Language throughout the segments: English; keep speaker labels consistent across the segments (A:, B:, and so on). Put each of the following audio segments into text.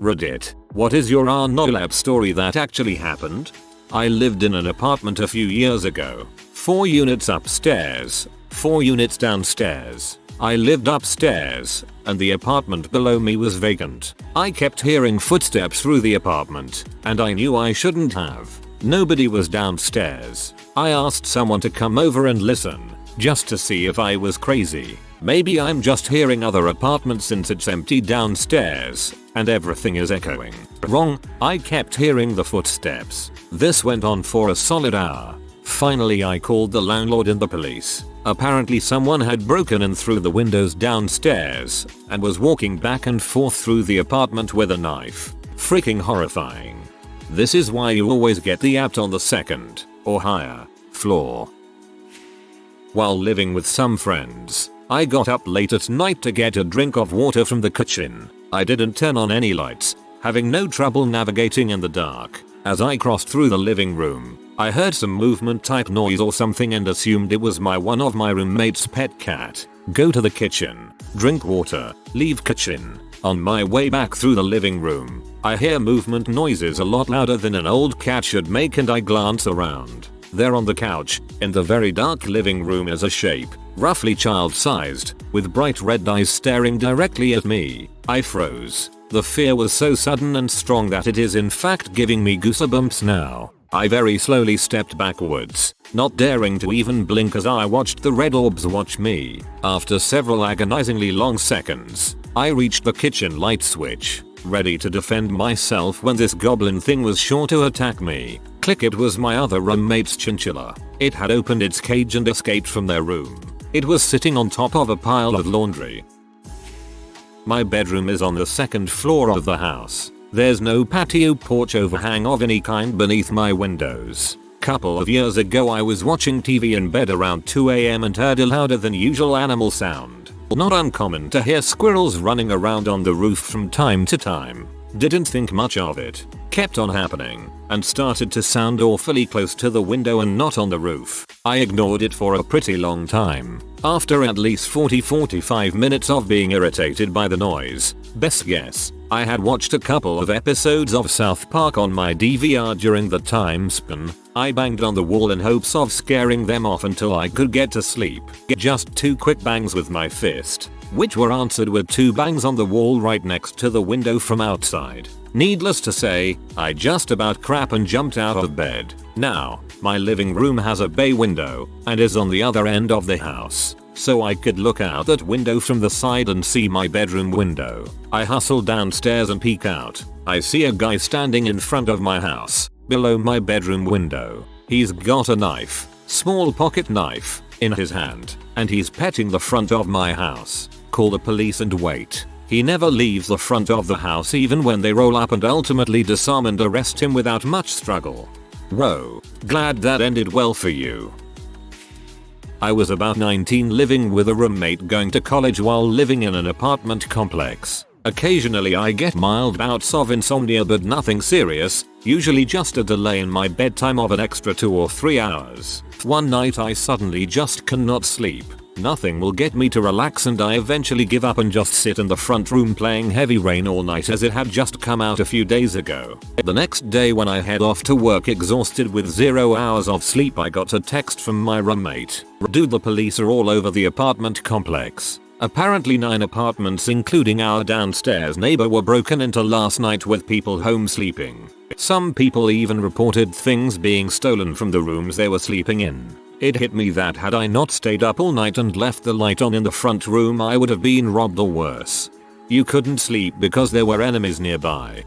A: Reddit, what is your NOSLEEP story that actually happened? I lived in an apartment a few years ago. 4 units upstairs, 4 units downstairs. I lived upstairs, and the apartment below me was vacant. I kept hearing footsteps through the apartment, and I knew I shouldn't have. Nobody was downstairs. I asked someone to come over and listen, just to see if I was crazy. Maybe I'm just hearing other apartments since it's empty downstairs, and everything is echoing. Wrong, I kept hearing the footsteps. This went on for a solid hour. Finally I called the landlord and the police. Apparently someone had broken in through the windows downstairs, and was walking back and forth through the apartment with a knife. Freaking horrifying. This is why you always get the apt on the 2nd, or higher, floor. While living with some friends, I got up late at night to get a drink of water from the kitchen. I didn't turn on any lights, having no trouble navigating in the dark. As I crossed through the living room, I heard some movement type noise or something and assumed it was one of my roommate's pet cat. Go to the kitchen, drink water, leave kitchen. On my way back through the living room, I hear movement noises a lot louder than an old cat should make, and I glance around. There on the couch, in the very dark living room, is a shape, roughly child-sized, with bright red eyes staring directly at me. I froze. The fear was so sudden and strong that it is in fact giving me goosebumps now. I very slowly stepped backwards, not daring to even blink as I watched the red orbs watch me. After several agonizingly long seconds, I reached the kitchen light switch, ready to defend myself when this goblin thing was sure to attack me. Click, it was my other roommate's chinchilla. It had opened its cage and escaped from their room. It was sitting on top of a pile of laundry. My bedroom is on the 2nd floor of the house. There's no patio porch overhang of any kind beneath my windows. Couple of years ago I was watching TV in bed around 2 AM and heard a louder than usual animal sound. Not uncommon to hear squirrels running around on the roof from time to time. Didn't think much of it. Kept on happening, and started to sound awfully close to the window and not on the roof. I ignored it for a pretty long time. After at least 40-45 minutes of being irritated by the noise, best guess, I had watched a couple of episodes of South Park on my DVR during the time span. I banged on the wall in hopes of scaring them off until I could get to sleep. Just 2 quick bangs with my fist, which were answered with 2 bangs on the wall right next to the window from outside. Needless to say, I just about crap and jumped out of bed. Now, my living room has a bay window and is on the other end of the house, so I could look out that window from the side and see my bedroom window. I hustle downstairs and peek out. I see a guy standing in front of my house, below my bedroom window. He's got a knife, small pocket knife, in his hand, and he's petting the front of my house. Call the police and wait. He never leaves the front of the house even when they roll up and ultimately disarm and arrest him without much struggle. Whoa, glad that ended well for you. I was about 19, living with a roommate, going to college while living in an apartment complex. Occasionally I get mild bouts of insomnia, but nothing serious, usually just a delay in my bedtime of an extra 2 or 3 hours. One night I suddenly just cannot sleep. Nothing will get me to relax, and I eventually give up and just sit in the front room playing Heavy Rain all night, as it had just come out a few days ago. The next day when I head off to work exhausted with 0 hours of sleep, I got a text from my roommate. Dude, the police are all over the apartment complex. Apparently 9 apartments including our downstairs neighbor were broken into last night with people home sleeping. Some people even reported things being stolen from the rooms they were sleeping in. It hit me that had I not stayed up all night and left the light on in the front room, I would have been robbed or worse. You couldn't sleep because there were enemies nearby.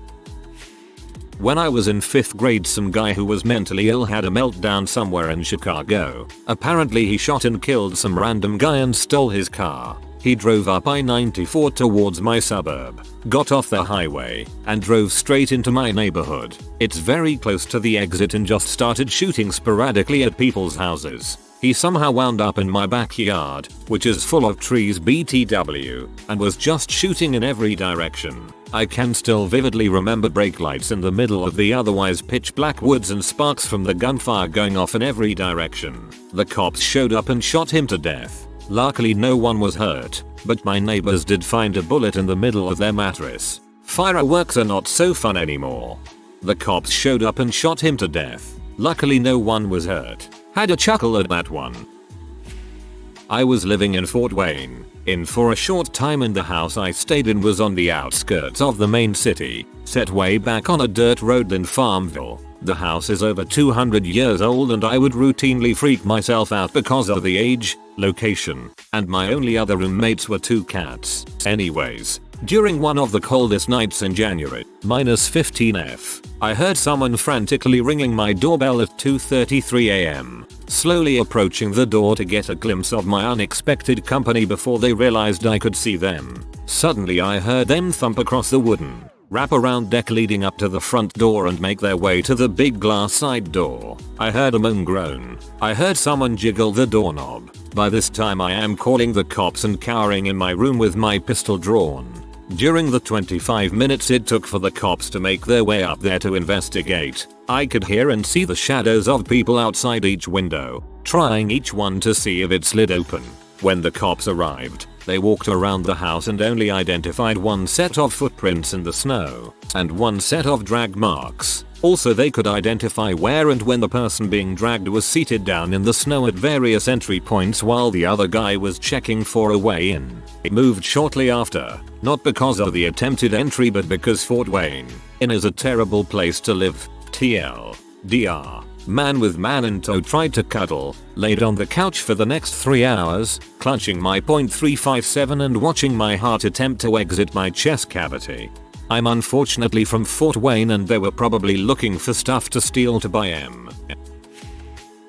A: When I was in 5th grade, some guy who was mentally ill had a meltdown somewhere in Chicago. Apparently he shot and killed some random guy and stole his car. He drove up I-94 towards my suburb, got off the highway, and drove straight into my neighborhood. It's very close to the exit, and just started shooting sporadically at people's houses. He somehow wound up in my backyard, which is full of trees BTW, and was just shooting in every direction. I can still vividly remember brake lights in the middle of the otherwise pitch black woods and sparks from the gunfire going off in every direction. The cops showed up and shot him to death. Luckily no one was hurt, but my neighbors did find a bullet in the middle of their mattress. Fireworks are not so fun anymore. The cops showed up and shot him to death. Luckily no one was hurt. Had a chuckle at that one. I was living in Fort Wayne for a short time and the house I stayed in was on the outskirts of the main city, set way back on a dirt road in Farmville. The house is over 200 years old and I would routinely freak myself out because of the age, location, and my only other roommates were 2 cats. Anyways, during one of the coldest nights in January, -15°F, I heard someone frantically ringing my doorbell at 2:33 a.m. Slowly approaching the door to get a glimpse of my unexpected company before they realized I could see them. Suddenly I heard them thump across the wooden wrap-around deck leading up to the front door and make their way to the big glass side door. I heard a moan groan. I heard someone jiggle the doorknob. By this time I am calling the cops and cowering in my room with my pistol drawn. During the 25 minutes it took for the cops to make their way up there to investigate, I could hear and see the shadows of people outside each window, trying each one to see if it slid open. When the cops arrived, they walked around the house and only identified one set of footprints in the snow and one set of drag marks. Also they could identify where and when the person being dragged was seated down in the snow at various entry points while the other guy was checking for a way in. It moved shortly after, not because of the attempted entry but because Fort Wayne is a terrible place to live. TLDR. Man with man in tow tried to cuddle, laid on the couch for the next 3 hours, clutching my .357 and watching my heart attempt to exit my chest cavity. I'm unfortunately from Fort Wayne and they were probably looking for stuff to steal to buy M.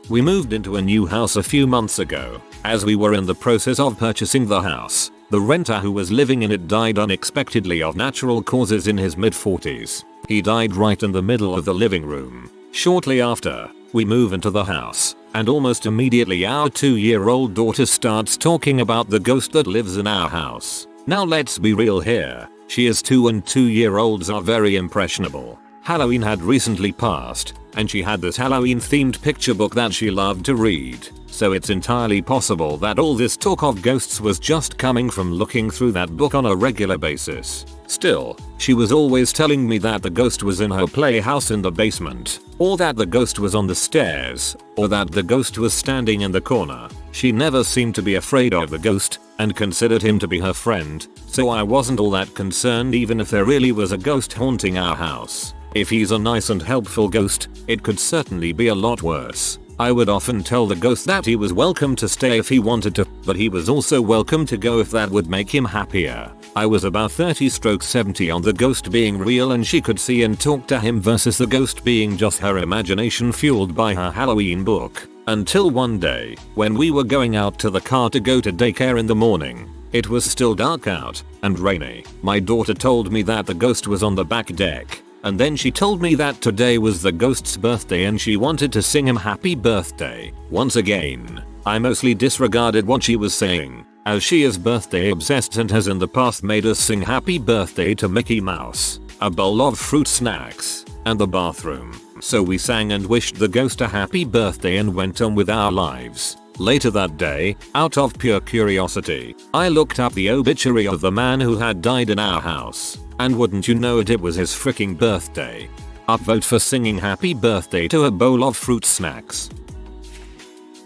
A: We moved into a new house a few months ago. As we were in the process of purchasing the house, the renter who was living in it died unexpectedly of natural causes in his mid-40s. He died right in the middle of the living room. Shortly after, we move into the house, and almost immediately our 2-year-old daughter starts talking about the ghost that lives in our house. Now let's be real here. She is 2 and 2-year-olds are very impressionable. Halloween had recently passed, and she had this Halloween themed picture book that she loved to read. So it's entirely possible that all this talk of ghosts was just coming from looking through that book on a regular basis. Still, she was always telling me that the ghost was in her playhouse in the basement, or that the ghost was on the stairs, or that the ghost was standing in the corner. She never seemed to be afraid of the ghost, and considered him to be her friend, so I wasn't all that concerned even if there really was a ghost haunting our house. If he's a nice and helpful ghost, it could certainly be a lot worse. I would often tell the ghost that he was welcome to stay if he wanted to, but he was also welcome to go if that would make him happier. I was about 30/70 on the ghost being real and she could see and talk to him versus the ghost being just her imagination fueled by her Halloween book. Until one day, when we were going out to the car to go to daycare in the morning. It was still dark out and rainy. My daughter told me that the ghost was on the back deck. And then she told me that today was the ghost's birthday and she wanted to sing him happy birthday. Once again, I mostly disregarded what she was saying, as she is birthday obsessed and has in the past made us sing happy birthday to Mickey Mouse, a bowl of fruit snacks, and the bathroom. So we sang and wished the ghost a happy birthday and went on with our lives. Later that day, out of pure curiosity, I looked up the obituary of the man who had died in our house. And wouldn't you know it was his freaking birthday. Upvote for singing happy birthday to a bowl of fruit snacks.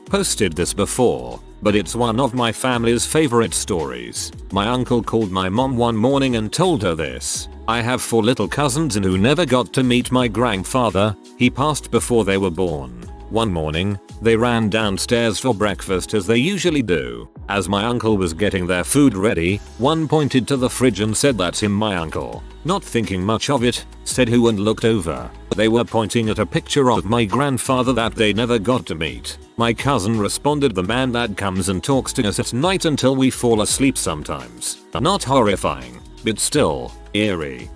A: Posted this before, but it's one of my family's favorite stories. My uncle called my mom one morning and told her this. I have 4 little cousins and who never got to meet my grandfather. He passed before they were born. One morning, they ran downstairs for breakfast as they usually do. As my uncle was getting their food ready, one pointed to the fridge and said, "That's him, my uncle." Not thinking much of it, said who and looked over. They were pointing at a picture of my grandfather that they never got to meet. My cousin responded, "The man that comes and talks to us at night until we fall asleep sometimes." Not horrifying, but still, eerie.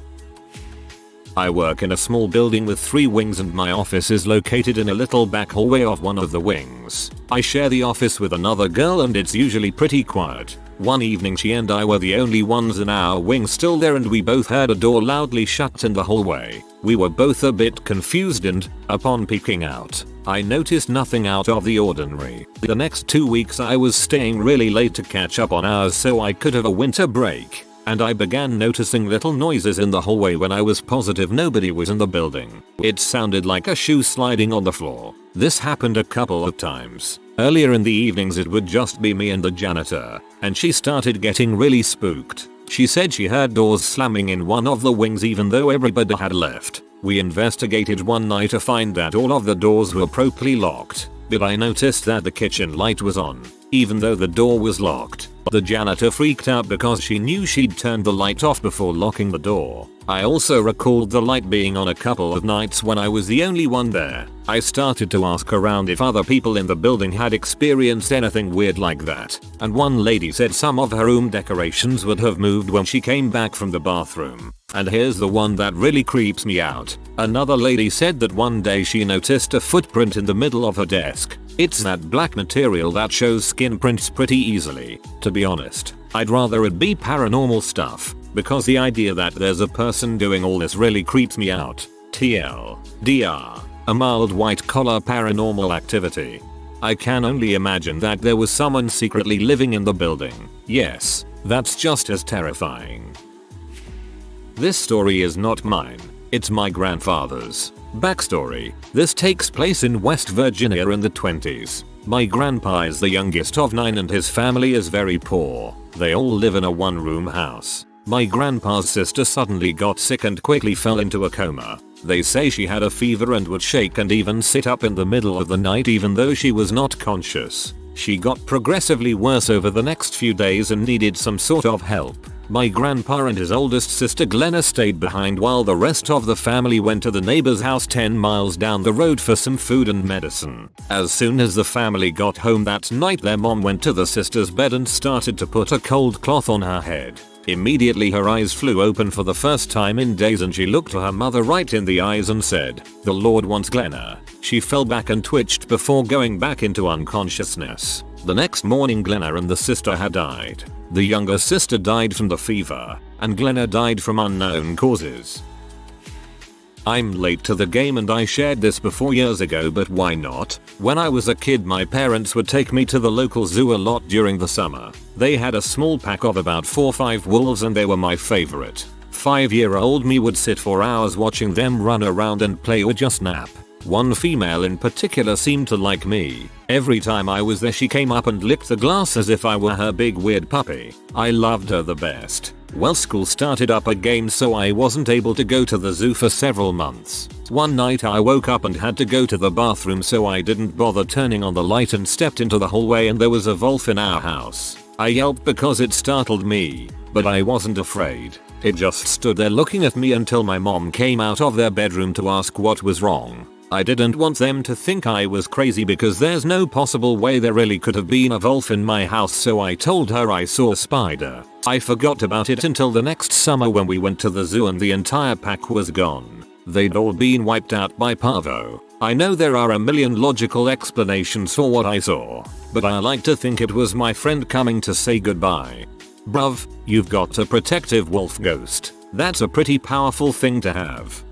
A: I work in a small building with 3 wings and my office is located in a little back hallway of one of the wings. I share the office with another girl and it's usually pretty quiet. One evening she and I were the only ones in our wing still there and we both heard a door loudly shut in the hallway. We were both a bit confused and, upon peeking out, I noticed nothing out of the ordinary. The next 2 weeks I was staying really late to catch up on hours so I could have a winter break. and I began noticing little noises in the hallway when I was positive nobody was in the building. It sounded like a shoe sliding on the floor. This happened a couple of times. Earlier in the evenings it would just be me and the janitor, and she started getting really spooked. She said she heard doors slamming in one of the wings even though everybody had left. We investigated one night to find that all of the doors were properly locked, but I noticed that the kitchen light was on, even though the door was locked. The janitor freaked out because she knew she'd turned the light off before locking the door. I also recalled the light being on a couple of nights when I was the only one there. I started to ask around if other people in the building had experienced anything weird like that, and one lady said some of her room decorations would have moved when she came back from the bathroom. And here's the one that really creeps me out. Another lady said that one day she noticed a footprint in the middle of her desk. It's that black material that shows skin prints pretty easily. To be honest, I'd rather it be paranormal stuff, because the idea that there's a person doing all this really creeps me out. TLDR, a mild white collar paranormal activity. I can only imagine that there was someone secretly living in the building. Yes, that's just as terrifying. This story is not mine, it's my grandfather's. Backstory: this takes place in West Virginia in the 20s. My grandpa is the youngest of 9 and his family is very poor. They all live in a one-room house. My grandpa's sister suddenly got sick and quickly fell into a coma. They say she had a fever and would shake and even sit up in the middle of the night even though she was not conscious. She got progressively worse over the next few days and needed some sort of help. My grandpa and his oldest sister Glenna stayed behind while the rest of the family went to the neighbor's house 10 miles down the road for some food and medicine. As soon as the family got home that night, their mom went to the sister's bed and started to put a cold cloth on her head. Immediately her eyes flew open for the first time in days and she looked her mother right in the eyes and said, "The Lord wants Glenna." She fell back and twitched before going back into unconsciousness. The next morning Glenna and the sister had died. The younger sister died from the fever, and Glenna died from unknown causes. I'm late to the game and I shared this before years ago, but why not? When I was a kid my parents would take me to the local zoo a lot during the summer. They had a small pack of about 4 or 5 wolves and they were my favorite. 5-year-old me would sit for hours watching them run around and play or just nap. One female in particular seemed to like me. Every time I was there she came up and licked the glass as if I were her big weird puppy. I loved her the best. Well, school started up again so I wasn't able to go to the zoo for several months. One night I woke up and had to go to the bathroom so I didn't bother turning on the light and stepped into the hallway and there was a wolf in our house. I yelped because it startled me, but I wasn't afraid. It just stood there looking at me until my mom came out of their bedroom to ask what was wrong. I didn't want them to think I was crazy because there's no possible way there really could have been a wolf in my house, so I told her I saw a spider. I forgot about it until the next summer when we went to the zoo and the entire pack was gone. They'd all been wiped out by parvo. I know there are a million logical explanations for what I saw, but I like to think it was my friend coming to say goodbye. Bruv, you've got a protective wolf ghost. That's a pretty powerful thing to have.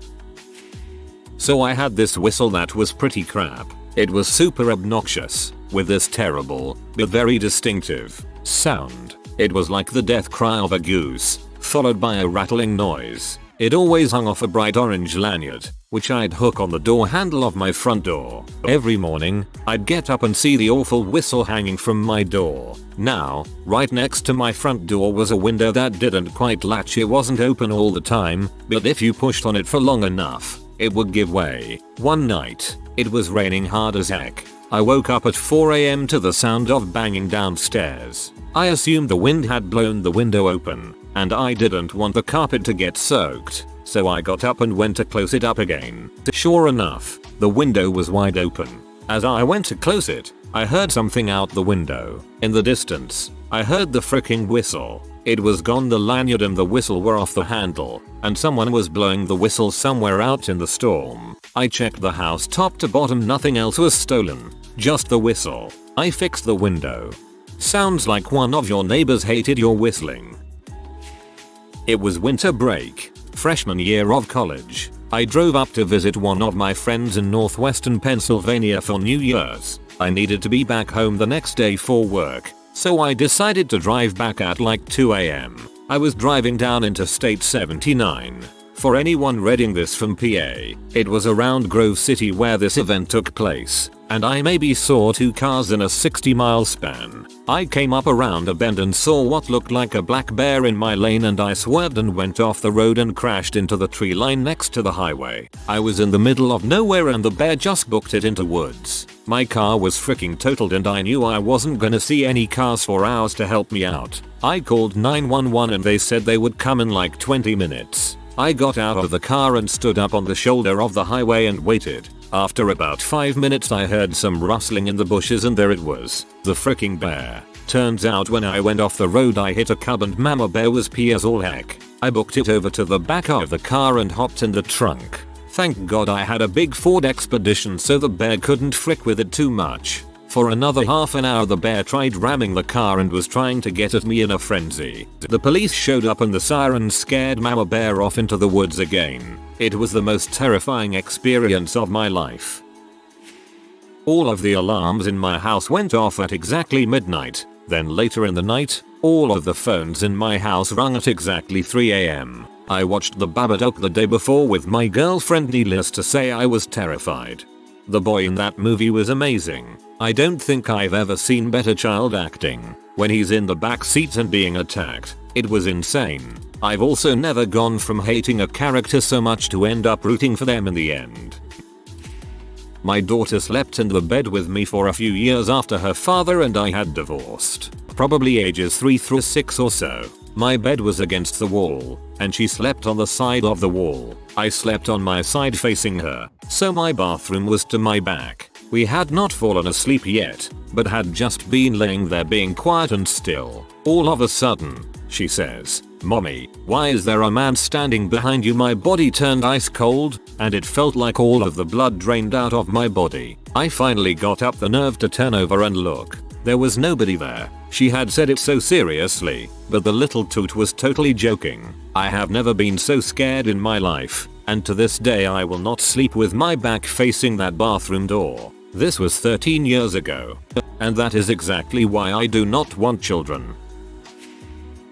A: So I had this whistle that was pretty crap. It was super obnoxious, with this terrible, but very distinctive, sound. It was like the death cry of a goose, followed by a rattling noise. It always hung off a bright orange lanyard, which I'd hook on the door handle of my front door. Every morning, I'd get up and see the awful whistle hanging from my door. Now, right next to my front door was a window that didn't quite latch. It wasn't open all the time, but if you pushed on it for long enough, it would give way. One night, it was raining hard as heck. I woke up at 4 AM to the sound of banging downstairs. I assumed the wind had blown the window open, and I didn't want the carpet to get soaked, so I got up and went to close it up again. Sure enough, the window was wide open. As I went to close it, I heard something out the window. In the distance, I heard the fricking whistle. It was gone. The lanyard and the whistle were off the handle, and someone was blowing the whistle somewhere out in the storm. I checked the house top to bottom, nothing else was stolen, just the whistle. I fixed the window. Sounds like one of your neighbors hated your whistling. It was winter break, freshman year of college. I drove up to visit one of my friends in northwestern Pennsylvania for New Year's. I needed to be back home the next day for work, so I decided to drive back at like 2 AM. I was driving down Interstate 79. For anyone reading this from PA, it was around Grove City where this event took place, and I maybe saw 2 cars in a 60-mile span. I came up around a bend and saw what looked like a black bear in my lane, and I swerved and went off the road and crashed into the tree line next to the highway. I was in the middle of nowhere and the bear just booked it into woods. My car was freaking totaled and I knew I wasn't gonna see any cars for hours to help me out. I called 911 and they said they would come in like 20 minutes. I got out of the car and stood up on the shoulder of the highway and waited. After about 5 minutes I heard some rustling in the bushes and there it was, the freaking bear. Turns out when I went off the road I hit a cub and mama bear was pee as all heck. I booked it over to the back of the car and hopped in the trunk. Thank God I had a big Ford Expedition so the bear couldn't frick with it too much. For another half an hour the bear tried ramming the car and was trying to get at me in a frenzy. The police showed up and the sirens scared mama bear off into the woods again. It was the most terrifying experience of my life. All of the alarms in my house went off at exactly midnight. Then later in the night, all of the phones in my house rung at exactly 3 AM. I watched the Babadook the day before with my girlfriend, needless to say I was terrified. The boy in that movie was amazing. I don't think I've ever seen better child acting. When he's in the back seat and being attacked, it was insane. I've also never gone from hating a character so much to end up rooting for them in the end. My daughter slept in the bed with me for a few years after her father and I had divorced. Probably ages 3 through 6 or so. My bed was against the wall, and she slept on the side of the wall. I slept on my side facing her, so my bathroom was to my back. We had not fallen asleep yet, but had just been laying there being quiet and still. All of a sudden, she says, "Mommy, why is there a man standing behind you?" My body turned ice cold, and it felt like all of the blood drained out of my body. I finally got up the nerve to turn over and look. There was nobody there. She had said it so seriously, but the little toot was totally joking. I have never been so scared in my life, and to this day I will not sleep with my back facing that bathroom door. This was 13 years ago. And that is exactly why I do not want children.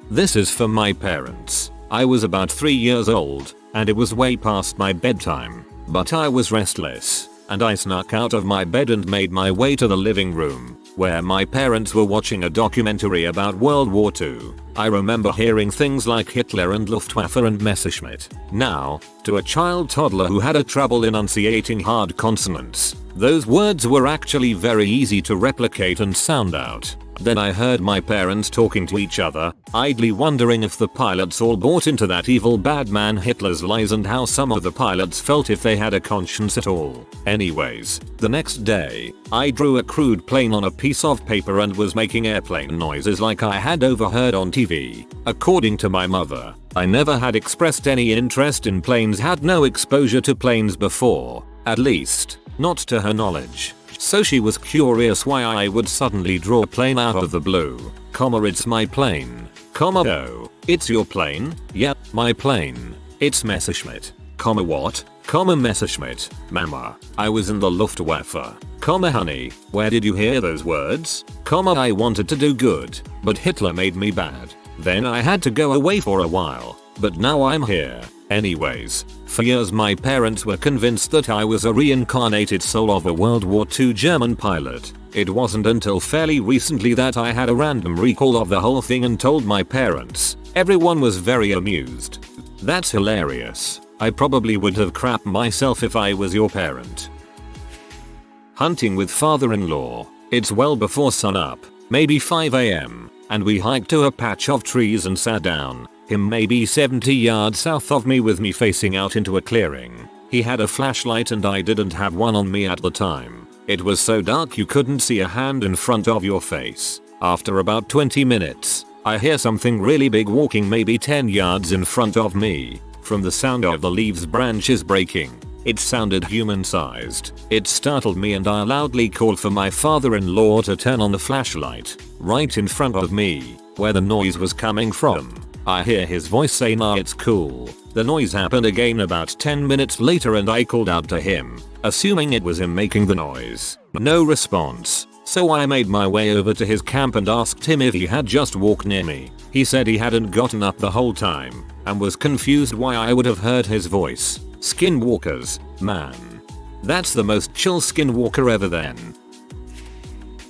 A: This is for my parents. I was about 3 years old, and it was way past my bedtime, but I was restless, and I snuck out of my bed and made my way to the living room, where my parents were watching a documentary about World War II. I remember hearing things like Hitler and Luftwaffe and Messerschmitt. Now, to a child toddler who had a trouble enunciating hard consonants, those words were actually very easy to replicate and sound out. Then I heard my parents talking to each other, idly wondering if the pilots all bought into that evil bad man Hitler's lies and how some of the pilots felt if they had a conscience at all. Anyways, the next day, I drew a crude plane on a piece of paper and was making airplane noises like I had overheard on TV. According to my mother, I never had expressed any interest in planes, had no exposure to planes before, at least, not to her knowledge. So she was curious why I would suddenly draw a plane out of the blue. It's my plane. Oh, it's your plane? Yep, my plane. It's Messerschmitt. What? Messerschmitt. Mama, I was in the Luftwaffe. Honey, where did you hear those words? I wanted to do good, but Hitler made me bad. Then I had to go away for a while, but now I'm here. Anyways, for years my parents were convinced that I was a reincarnated soul of a World War II German pilot. It wasn't until fairly recently that I had a random recall of the whole thing and told my parents. Everyone was very amused. That's hilarious. I probably would have crapped myself if I was your parent. Hunting with father-in-law. It's well before sunup, maybe 5 AM, and we hiked to a patch of trees and sat down. Him maybe 70 yards south of me with me facing out into a clearing. He had a flashlight and I didn't have one on me at the time. It was so dark you couldn't see a hand in front of your face. After about 20 minutes, I hear something really big walking maybe 10 yards in front of me. From the sound of the leaves branches breaking, it sounded human-sized. It startled me and I loudly called for my father-in-law to turn on the flashlight. Right in front of me, where the noise was coming from, I hear his voice say, "Nah, it's cool." The noise happened again about 10 minutes later and I called out to him, assuming it was him making the noise. No response. So I made my way over to his camp and asked him if he had just walked near me. He said he hadn't gotten up the whole time and was confused why I would have heard his voice. Skinwalkers, man. That's the most chill Skinwalker ever then.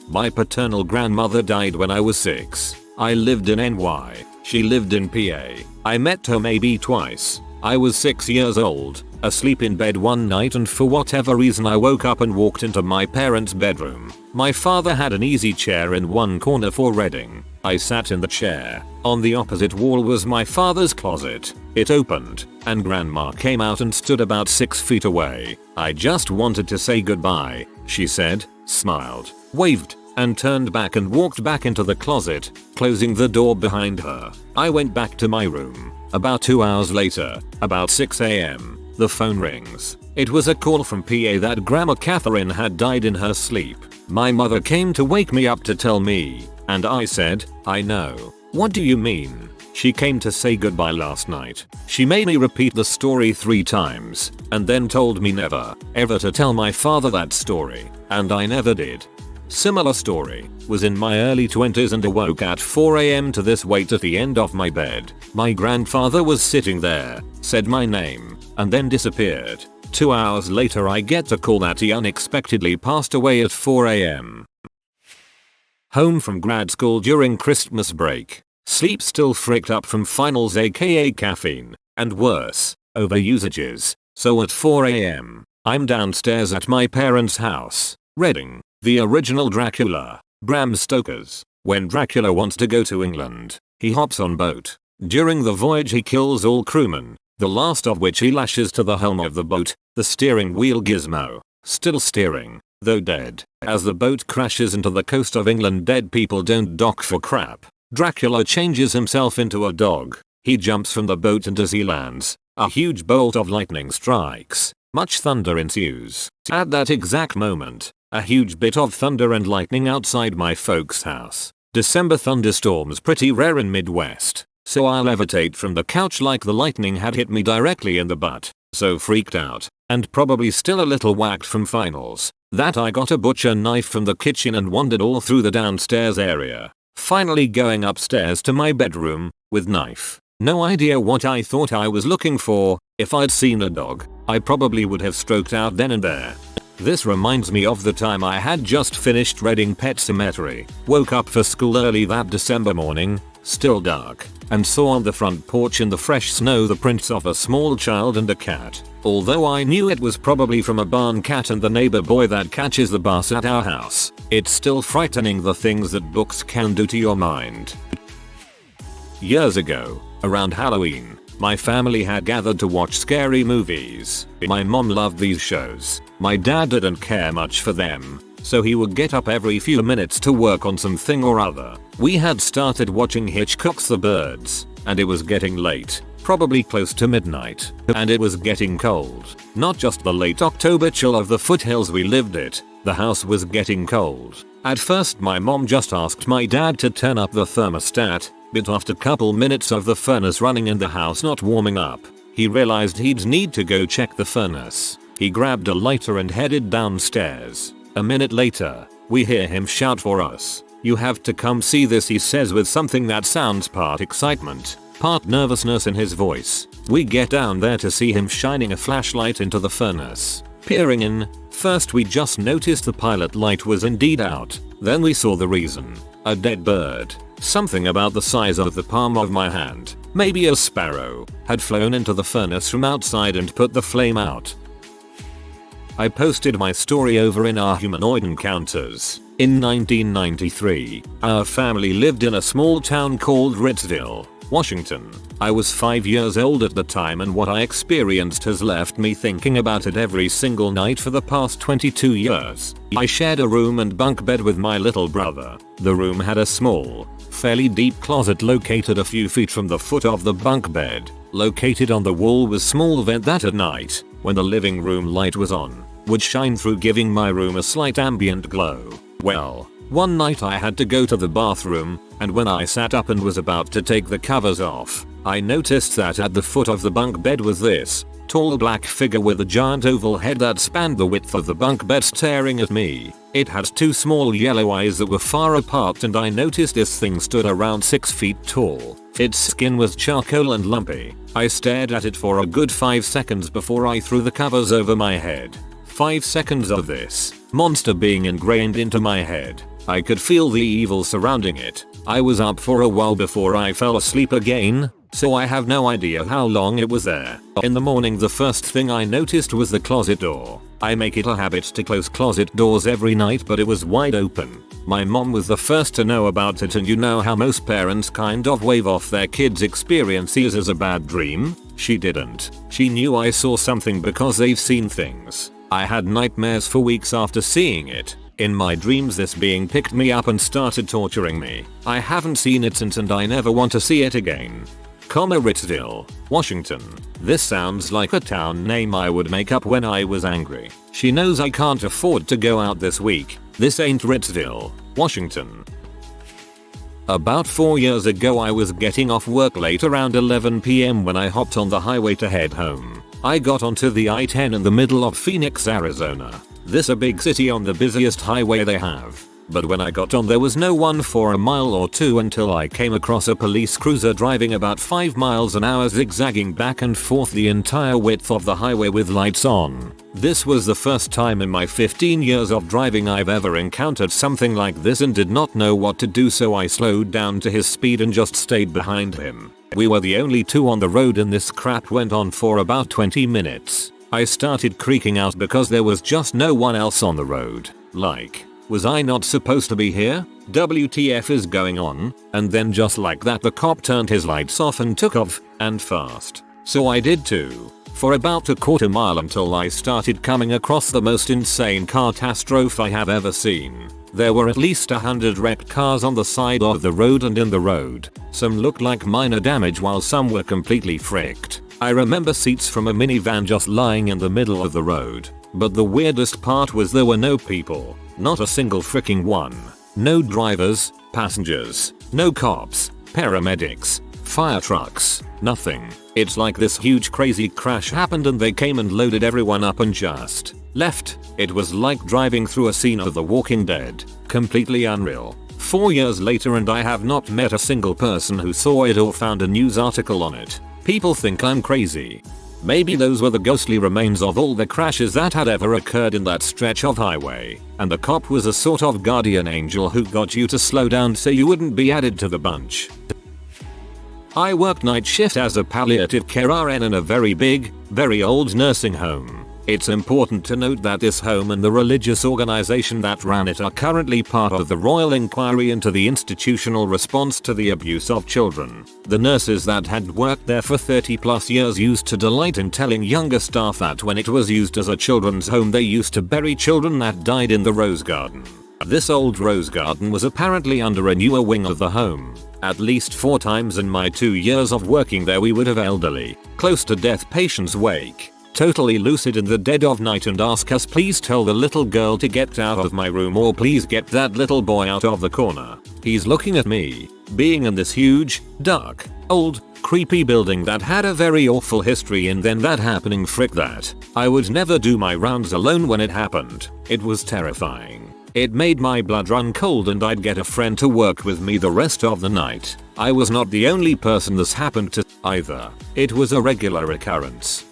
A: My paternal grandmother died when I was 6. I lived in NY. She lived in PA. I met her maybe twice. I was 6 years old, asleep in bed one night, and for whatever reason I woke up and walked into my parents' bedroom. My father had an easy chair in one corner for reading. I sat in the chair. On the opposite wall was my father's closet. It opened, and grandma came out and stood about 6 feet away. I just wanted to say goodbye, she said, smiled, waved, and turned back and walked back into the closet, closing the door behind her. I went back to my room. About 2 hours later, about 6 AM, the phone rings. It was a call from PA that Grandma Catherine had died in her sleep. My mother came to wake me up to tell me, and I said, I know. What do you mean? She came to say goodbye last night. She made me repeat the story 3 times, and then told me never, ever to tell my father that story, and I never did. Similar story, was in my early 20s and awoke at 4 AM to this wait at the end of my bed. My grandfather was sitting there, said my name, and then disappeared. 2 hours later I get a call that he unexpectedly passed away at 4 AM. Home from grad school during Christmas break. Sleep still fricked up from finals aka caffeine, and worse, overusages. So at 4 AM, I'm downstairs at my parents' house, Reading. The original Dracula, Bram Stoker's. When Dracula wants to go to England, he hops on boat. During the voyage he kills all crewmen, the last of which he lashes to the helm of the boat, the steering wheel gizmo, still steering, though dead. As the boat crashes into the coast of England, dead people don't dock for crap. Dracula changes himself into a dog. He jumps from the boat, and as he lands, a huge bolt of lightning strikes. Much thunder ensues. At that exact moment, a huge bit of thunder and lightning outside my folks' house. December thunderstorms pretty rare in Midwest, so I levitate from the couch like the lightning had hit me directly in the butt. So freaked out, and probably still a little whacked from finals, that I got a butcher knife from the kitchen and wandered all through the downstairs area. Finally going upstairs to my bedroom, with knife. No idea what I thought I was looking for. If I'd seen a dog, I probably would have stroked out then and there. This reminds me of the time I had just finished reading Pet Sematary, woke up for school early that December morning, still dark, and saw on the front porch in the fresh snow the prints of a small child and a cat. Although I knew it was probably from a barn cat and the neighbor boy that catches the bus at our house, it's still frightening the things that books can do to your mind. Years ago, around Halloween, my family had gathered to watch scary movies. My mom loved these shows. My dad didn't care much for them, so he would get up every few minutes to work on something or other. We had started watching Hitchcock's The Birds, and it was getting late, probably close to midnight, and it was getting cold. Not just the late October chill of the foothills we lived it, the house was getting cold. At first my mom just asked my dad to turn up the thermostat, but after couple minutes of the furnace running and the house not warming up, he realized he'd need to go check the furnace. He grabbed a lighter and headed downstairs. A minute later, we hear him shout for us. "You have to come see this," he says with something that sounds part excitement, part nervousness in his voice. We get down there to see him shining a flashlight into the furnace. Peering in, first we just noticed the pilot light was indeed out, then we saw the reason. A dead bird, something about the size of the palm of my hand, maybe a sparrow, had flown into the furnace from outside and put the flame out. I posted my story over in our humanoid encounters. In 1993, our family lived in a small town called Ritzville, Washington. I was 5 years old at the time, and what I experienced has left me thinking about it every single night for the past 22 years. I shared a room and bunk bed with my little brother. The room had a small, fairly deep closet located a few feet from the foot of the bunk bed. Located on the wall was a small vent that at night, when the living room light was on, would shine through, giving my room a slight ambient glow. Well, one night I had to go to the bathroom, and when I sat up and was about to take the covers off, I noticed that at the foot of the bunk bed was this Tall black figure with a giant oval head that spanned the width of the bunk bed staring at me. It had two small yellow eyes that were far apart, and I noticed this thing stood around 6 feet tall. Its skin was charcoal and lumpy. I stared at it for a good 5 seconds before I threw the covers over my head. 5 seconds of this monster being ingrained into my head. I could feel the evil surrounding it. I was up for a while before I fell asleep again, so I have no idea how long it was there. In the morning, the first thing I noticed was the closet door. I make it a habit to close closet doors every night, but it was wide open. My mom was the first to know about it, and you know how most parents kind of wave off their kids' experiences as a bad dream? She didn't. She knew I saw something because they've seen things. I had nightmares for weeks after seeing it. In my dreams, this being picked me up and started torturing me. I haven't seen it since, and I never want to see it again. Ritzville, Washington. This sounds like a town name I would make up when I was angry. She knows I can't afford to go out this week. This ain't Ritzville, Washington. About 4 years ago, I was getting off work late around 11 PM when I hopped on the highway to head home. I got onto the I-10 in the middle of Phoenix, Arizona. This a big city on the busiest highway they have. But when I got on, there was no one for a mile or two until I came across a police cruiser driving about 5 miles an hour, zigzagging back and forth the entire width of the highway with lights on. This was the first time in my 15 years of driving I've ever encountered something like this and did not know what to do, so I slowed down to his speed and just stayed behind him. We were the only two on the road, and this crap went on for about 20 minutes. I started creaking out because there was just no one else on the road. Like, was I not supposed to be here? WTF is going on? And then just like that, the cop turned his lights off and took off, and fast. So I did too. For about a quarter mile until I started coming across the most insane catastrophe I have ever seen. There were at least 100 wrecked cars on the side of the road and in the road. Some looked like minor damage while some were completely fricked. I remember seats from a minivan just lying in the middle of the road. But the weirdest part was there were no people. Not a single freaking one. No drivers, passengers, no cops, paramedics, fire trucks, nothing. It's like this huge crazy crash happened and they came and loaded everyone up and just left. It was like driving through a scene of The Walking Dead. Completely unreal. 4 years later and I have not met a single person who saw it or found a news article on it. People think I'm crazy. Maybe those were the ghostly remains of all the crashes that had ever occurred in that stretch of highway, and the cop was a sort of guardian angel who got you to slow down so you wouldn't be added to the bunch. I worked night shift as a palliative care RN in a very big, very old nursing home. It's important to note that this home and the religious organization that ran it are currently part of the Royal Inquiry into the institutional response to the abuse of children. The nurses that had worked there for 30+ years used to delight in telling younger staff that when it was used as a children's home, they used to bury children that died in the rose garden. This old rose garden was apparently under a newer wing of the home. At least 4 times in my 2 years of working there, we would have elderly, close to death patients wake, totally lucid in the dead of night, and ask us, please tell the little girl to get out of my room, or please get that little boy out of the corner. He's looking at me. Being in this huge, dark, old, creepy building that had a very awful history, and then that happening, frick that. I would never do my rounds alone when it happened. It was terrifying. It made my blood run cold, and I'd get a friend to work with me the rest of the night. I was not the only person this happened to either. It was a regular occurrence.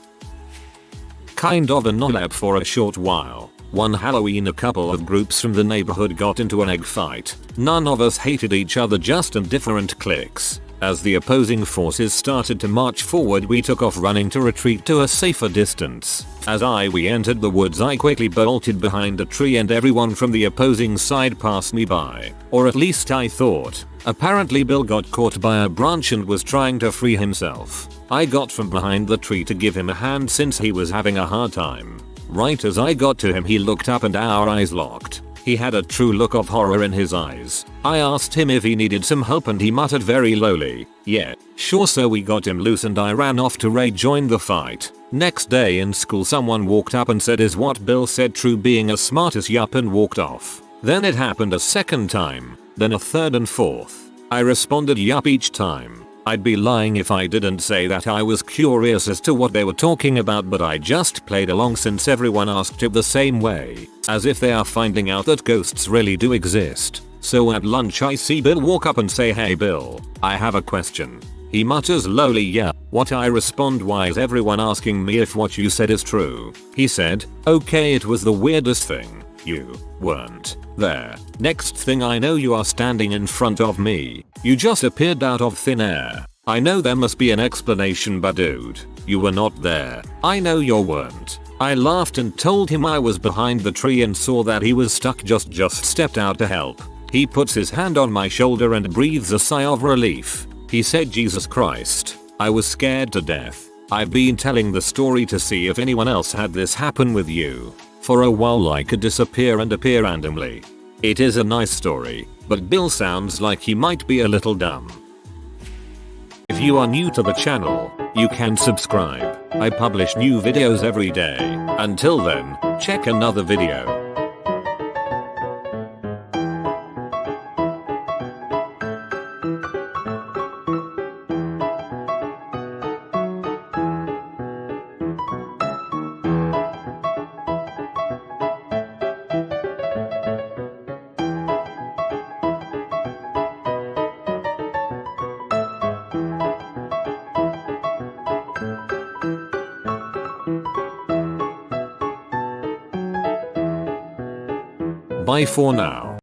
A: Kind of a NOSLEEP for a short while. One Halloween, a couple of groups from the neighborhood got into an egg fight. None of us hated each other, just in different cliques. As the opposing forces started to march forward, we took off running to retreat to a safer distance. As we entered the woods, I quickly bolted behind a tree and everyone from the opposing side passed me by. Or at least I thought. Apparently Bill got caught by a branch and was trying to free himself. I got from behind the tree to give him a hand since he was having a hard time. Right as I got to him, he looked up and our eyes locked. He had a true look of horror in his eyes. I asked him if he needed some help and he muttered very lowly, "Yeah, sure." So we got him loose and I ran off to rejoin the fight. Next day in school, someone walked up and said, "Is what Bill said true?" being as smart as yup, and walked off. Then it happened a second time, then a third and fourth. I responded yup each time. I'd be lying if I didn't say that I was curious as to what they were talking about, but I just played along since everyone asked it the same way, as if they are finding out that ghosts really do exist. So at lunch I see Bill walk up and say, "Hey Bill, I have a question." He mutters lowly, "Yeah, what?" I respond, "Why is everyone asking me if what you said is true?" He said, "Okay, it was the weirdest thing. You weren't there. Next thing I know you are standing in front of me. You just appeared out of thin air. I know there must be an explanation, but dude, you were not there. I know you weren't." I laughed and told him I was behind the tree and saw that he was stuck, just stepped out to help. He puts his hand on my shoulder and breathes a sigh of relief. He said, "Jesus Christ, I was scared to death. I've been telling the story to see if anyone else had this happen with you. For a while I could disappear and appear randomly. It is a nice story, but Bill sounds like he might be a little dumb." If you are new to the channel, you can subscribe. I publish new videos every day. Until then, check another video. Bye for now.